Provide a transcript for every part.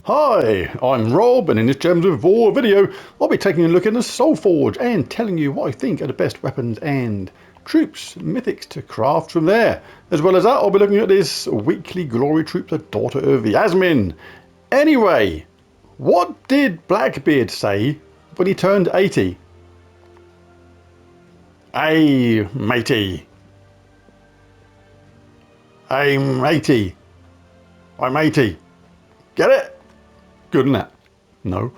Hi, I'm Rob, and in this Gems of War video, I'll be taking a look at the Soulforge and telling you what I think are the best weapons and troops, mythics to craft from there. As well as that, I'll be looking at this weekly glory troop, the Daughter of Yasmin. Anyway, what did Blackbeard say when he turned 80? Hey, matey. I'm 80. I'm 80. Get it? Good enough. No.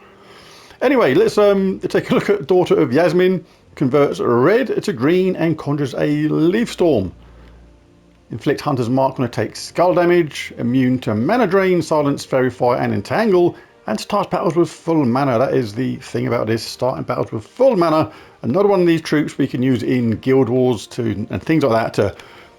Anyway, let's take a look at Daughter of Yasmin. Converts red to green and conjures a leaf storm. Inflict Hunter's Mark when it takes skull damage. Immune to mana drain, silence, fairy fire, and entangle. And starts battles with full mana. That is the thing about this, starting battles with full mana. Another one of these troops we can use in Guild Wars and things like that to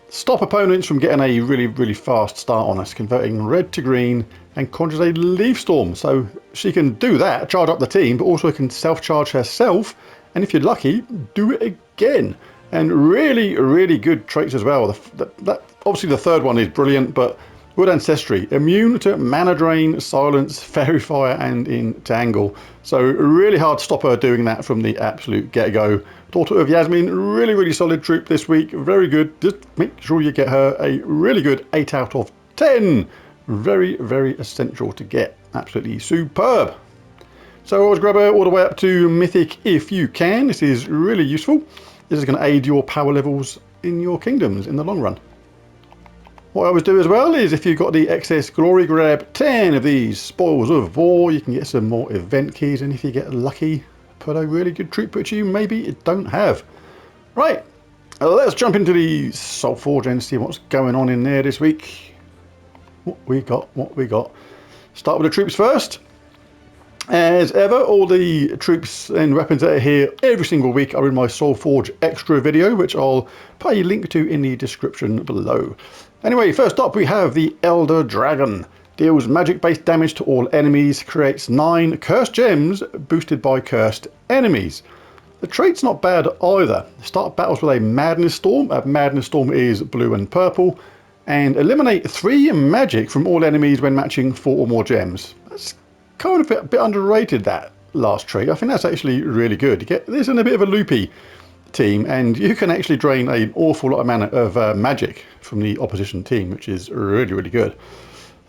stop opponents from getting a really fast start on us, converting red to green and conjures a leaf storm. So she can do that, charge up the team, but also can self-charge herself, and if you're lucky, do it again. And really good traits as well. Obviously the third one is brilliant, but Wood Ancestry, immune to mana drain, silence, fairy fire, and entangle. So really hard to stop her doing that from the absolute get-go. Daughter of Yasmin, really solid troop this week. Very good. Just make sure you get her a really good 8 out of 10. Very essential to get. Absolutely superb. So always grab her all the way up to Mythic if you can. This is really useful. This is going to aid your power levels in your kingdoms in the long run. What I always do as well is if you've got the excess glory, grab 10 of these Spoils of War. You can get some more event keys, and if you get lucky, put a really good troop which you maybe don't have. Right, let's jump into the Soulforge and see what's going on in there this week. What we got. Start with the troops first. As ever, all the troops and weapons that are here every single week are in my Soulforge extra video, which I'll put a link to in the description below. Anyway, first up we have the Elder Dragon. Deals magic-based damage to all enemies, creates 9 cursed gems boosted by cursed enemies. The trait's not bad either. Start battles with a Madness Storm. A Madness Storm is blue and purple. And eliminate 3 magic from all enemies when matching 4 or more gems. That's kind of a bit underrated, that last trait. I think that's actually really good. You get this in a bit of a loopy team, and you can actually drain an awful lot of mana of magic from the opposition team, which is really good.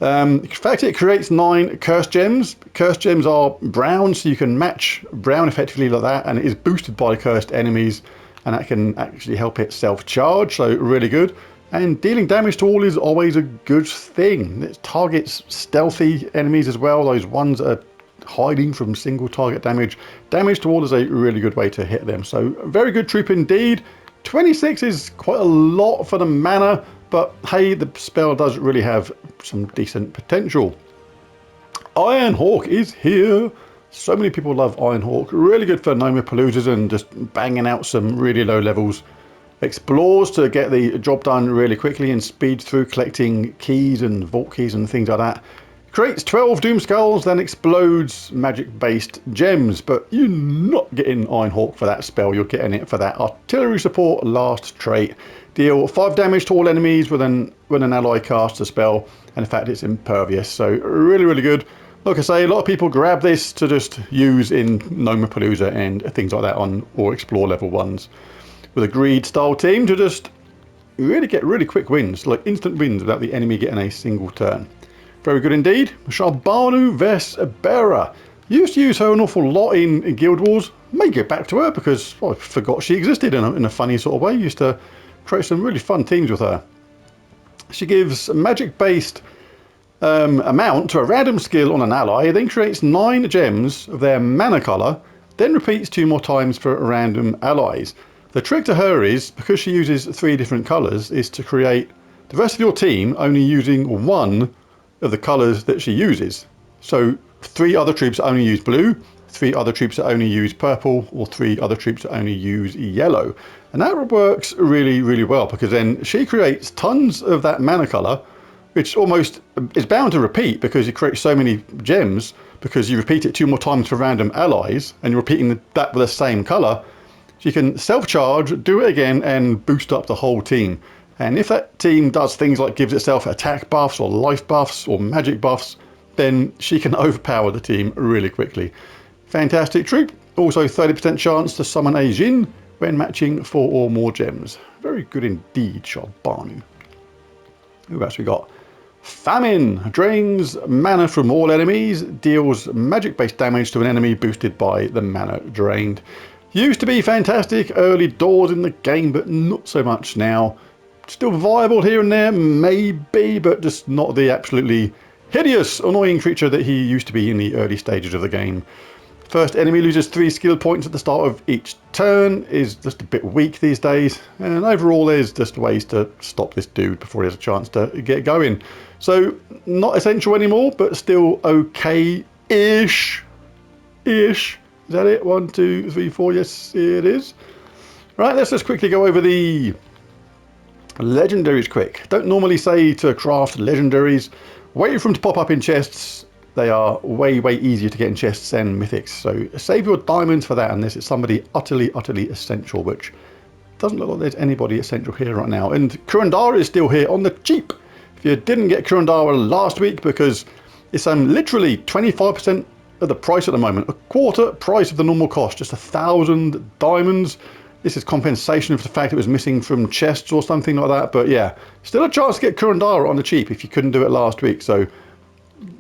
In fact, it creates 9 cursed gems. Cursed gems are brown, so you can match brown effectively like that, and it is boosted by cursed enemies, and that can actually help it self-charge, so really good. And dealing damage to all is always a good thing. It targets stealthy enemies as well, those ones that are hiding from single target damage. Damage to all is a really good way to hit them. So very good troop indeed. 26 is quite a lot for the mana, but hey, the spell does really have some decent potential. Ironhawk is here. So many people love Ironhawk. Really good for Nomapaloozas and just banging out some really low levels. Explores to get the job done really quickly and speed through collecting keys and vault keys and things like that. Creates 12 Doom Skulls, then explodes magic-based gems, but you're not getting Ironhawk for that spell, you're getting it for that artillery support last trait. Deal 5 damage to all enemies when an ally casts a spell, and in fact it's impervious, so really good. Like I say, a lot of people grab this to just use in Nomapalooza and things like that on or explore level 1s. With a greed style team to just really get really quick wins, like instant wins without the enemy getting a single turn. Very good indeed. Sharbanu Vesbera. Used to use her an awful lot in Guild Wars. May get back to her because I forgot she existed in a funny sort of way. Used to create some really fun teams with her. She gives magic-based amount to a random skill on an ally, then creates 9 gems of their mana colour, then repeats 2 more times for random allies. The trick to her is, because she uses 3 different colours, is to create the rest of your team only using 1 of the colours that she uses. So 3 other troops that only use blue, 3 other troops that only use purple, or 3 other troops that only use yellow. And that works really well, because then she creates tons of that mana colour, which almost is bound to repeat because you create so many gems, because you repeat it 2 more times for random allies, and you're repeating that with the same colour. So you can self-charge, do it again, and boost up the whole team. And if that team does things like gives itself attack buffs or life buffs or magic buffs, then she can overpower the team really quickly. Fantastic troop. Also 30% chance to summon a Jin when matching 4 or more gems. Very good indeed, Shabanu. Who else we got? Famine. Drains mana from all enemies. Deals magic-based damage to an enemy boosted by the mana drained. Used to be fantastic early doors in the game, but not so much now. Still viable here and there, maybe, but just not the absolutely hideous, annoying creature that he used to be in the early stages of the game. First enemy loses 3 skill points at the start of each turn, is just a bit weak these days, and overall there's just ways to stop this dude before he has a chance to get going. So, not essential anymore, but still okay-ish. Ish. Is that it? 1, 2, 3, 4, yes it is. Right, let's just quickly go over the legendaries quick. Don't normally say to craft legendaries, wait for them to pop up in chests. They are way easier to get in chests than mythics, so save your diamonds for that unless it's somebody utterly essential, which doesn't look like there's anybody essential here right now. And Kurandara is still here on the cheap. If you didn't get Kurandara last week, because it's literally 25% of the price at the moment, a quarter price of the normal cost, just 1,000 diamonds. This is compensation for the fact it was missing from chests or something like that, but yeah, still a chance to get Kurandara on the cheap if you couldn't do it last week, so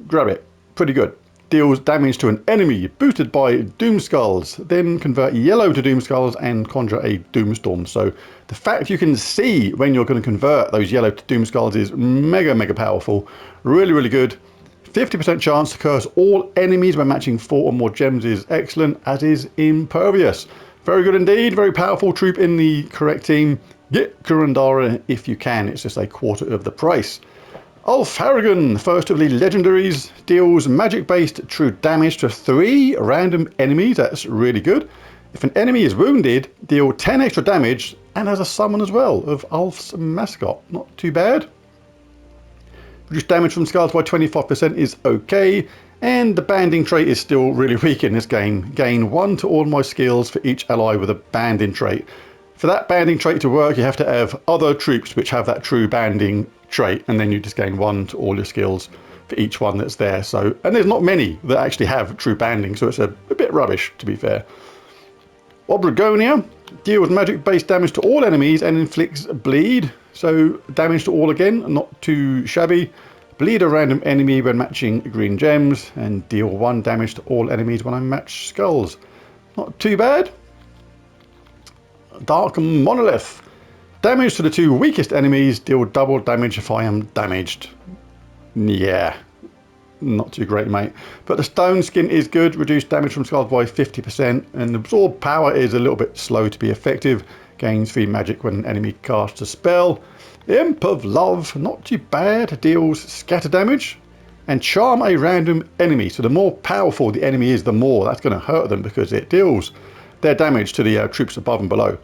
grab it. Pretty good. Deals damage to an enemy, boosted by Doom Skulls, then convert yellow to Doom Skulls and conjure a Doomstorm. So the fact you can see when you're going to convert those yellow to Doom Skulls is mega powerful. Really good. 50% chance to curse all enemies when matching 4 or more gems is excellent, as is Impervious. Very good indeed. Very powerful troop in the correct team. Get Kurandara if you can. It's just a quarter of the price. Ulfharagon, first of the legendaries, deals magic-based true damage to 3 random enemies. That's really good. If an enemy is wounded, deal 10 extra damage and has a summon as well of Ulf's mascot. Not too bad. Reduce damage from skulls by 25% is okay. And the banding trait is still really weak in this game. Gain 1 to all my skills for each ally with a banding trait. For that banding trait to work, you have to have other troops which have that true banding trait, and then you just gain 1 to all your skills for each one that's there. So, and there's not many that actually have true banding, so it's a bit rubbish, to be fair. Obragonia deals magic-based damage to all enemies and inflicts bleed. So damage to all again, not too shabby. Bleed a random enemy when matching green gems, and deal 1 damage to all enemies when I match skulls. Not too bad. Dark Monolith. Damage to the 2 weakest enemies, deal double damage if I am damaged. Yeah, not too great, mate. But the stone skin is good. Reduced damage from skulls by 50%, and absorb power is a little bit slow to be effective. Gains 3 magic when an enemy casts a spell. Imp of Love, not too bad. Deals scatter damage and charm a random enemy. So the more powerful the enemy is, the more that's going to hurt them, because it deals their damage to the troops above and below.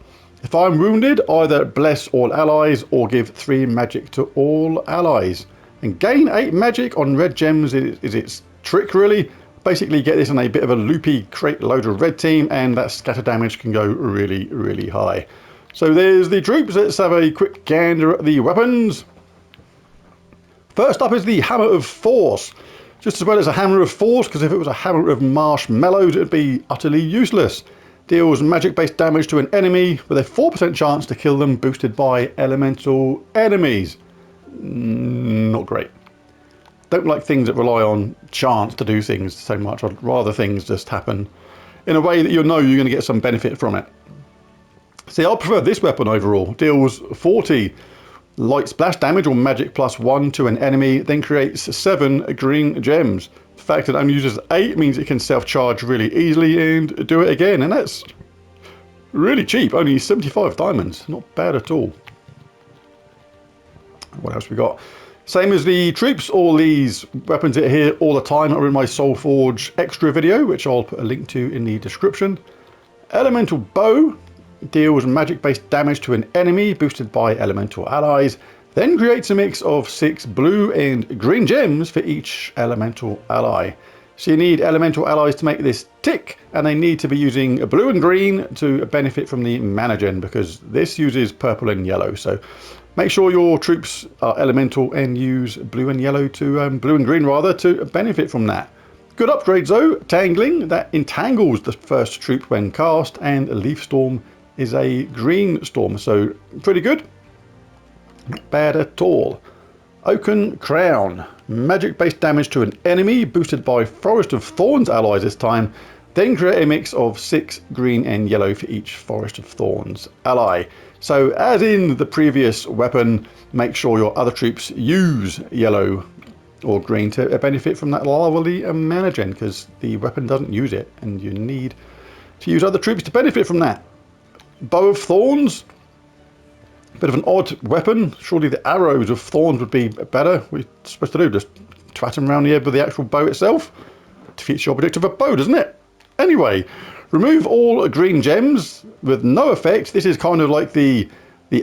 If I'm wounded, either bless all allies or give 3 magic to all allies. And gain 8 magic on red gems is its trick, really. Basically get this in a bit of a loopy, create load of red team, and that scatter damage can go really high. So there's the troops. Let's have a quick gander at the weapons. First up is the Hammer of Force. Just as well as a Hammer of Force, because if it was a Hammer of Marshmallows, it would be utterly useless. Deals magic-based damage to an enemy with a 4% chance to kill them, boosted by elemental enemies. Not great. Don't like things that rely on chance to do things so much. I'd rather things just happen in a way that you know you're going to get some benefit from it. See, I prefer this weapon overall. Deals 40 light splash damage or magic +1 to an enemy, then creates 7 green gems. The fact that it only uses 8 means it can self-charge really easily and do it again, and that's really cheap. Only 75 diamonds. Not bad at all. What else we got? Same as the troops, all these weapons are here all the time are in my Soulforge extra video, which I'll put a link to in the description. Elemental Bow deals magic-based damage to an enemy, boosted by elemental allies, then creates a mix of 6 blue and green gems for each elemental ally. So you need elemental allies to make this tick, and they need to be using blue and green to benefit from the mana gen, because this uses purple and yellow. So Make sure your troops are elemental and use blue and yellow to blue and green rather to benefit from that. Good upgrades though. Tangling, that entangles the first troop when cast, and Leaf Storm is a green storm, so pretty good. Not bad at all. Oaken Crown, magic based damage to an enemy boosted by Forest of Thorns allies this time. Then create a mix of 6 green and yellow for each Forest of Thorns ally. So as in the previous weapon, make sure your other troops use yellow or green to benefit from that lovely mana gen, because the weapon doesn't use it and you need to use other troops to benefit from that. Bow of Thorns, bit of an odd weapon. Surely the arrows of thorns would be better. What are you supposed to do? Just twat them around the head with the actual bow itself? Defeats your objective of a bow, doesn't it? Anyway, remove all green gems with no effect. This is kind of like the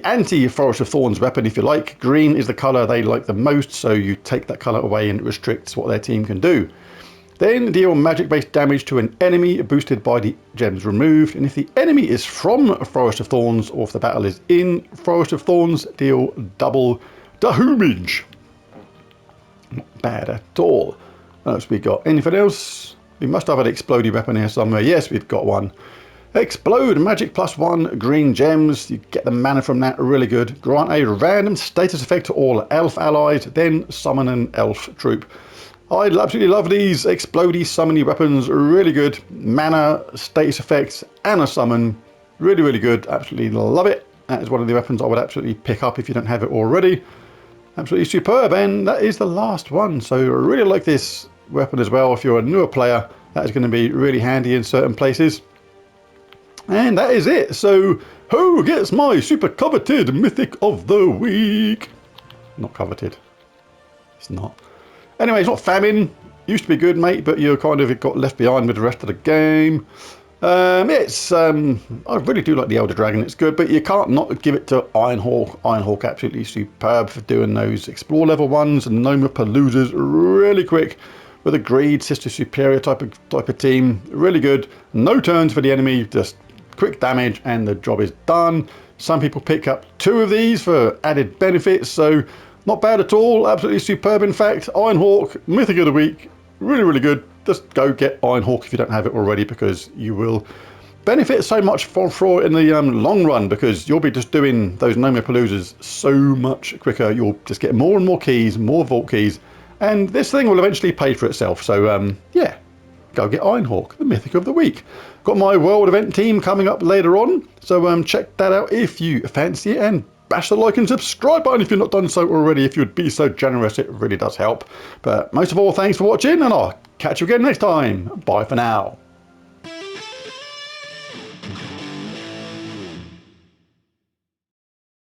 anti-Forest of Thorns weapon, if you like. Green is the colour they like the most, so you take that colour away and it restricts what their team can do. Then deal magic-based damage to an enemy boosted by the gems removed. And if the enemy is from Forest of Thorns, or if the battle is in Forest of Thorns, deal double damage. Not bad at all. What else we got? Anything else? We must have an explodey weapon here somewhere. Yes, we've got one. Explode, magic +1, green gems. You get the mana from that, really good. Grant a random status effect to all elf allies, then summon an elf troop. I absolutely love these explodey summony weapons, really good. Mana, status effects, and a summon. Really, really good. Absolutely love it. That is one of the weapons I would absolutely pick up if you don't have it already. Absolutely superb, and that is the last one. So I really like this weapon as well. If you're a newer player, that is going to be really handy in certain places. And that is it. So who gets my super coveted mythic of the week? Not coveted. It's not. Anyway, it's not Famine. Used to be good, mate, but you kind of got left behind with the rest of the game. I really do like the Elder Dragon. It's good, but you can't not give it to Ironhawk. Ironhawk absolutely superb for doing those explore level ones and Nomapaloozas really quick with a greed sister superior type of team. Really good. No turns for the enemy, just quick damage and the job is done. Some people pick up 2 of these for added benefits, so not bad at all. Absolutely superb. In fact, Ironhawk, mythic of the week, really, really good. Just go get Ironhawk if you don't have it already, because you will benefit so much from in the long run, because you'll be just doing those Nomapaloozas so much quicker. You'll just get more and more keys, more vault keys, and this thing will eventually pay for itself. So yeah, go get Ironhawk, the mythic of the week. Got my world event team coming up later on, so check that out if you fancy it, and bash the like and subscribe button if you've not done so already. If you'd be so generous, it really does help. But most of all, thanks for watching, and I'll catch you again next time. Bye for now.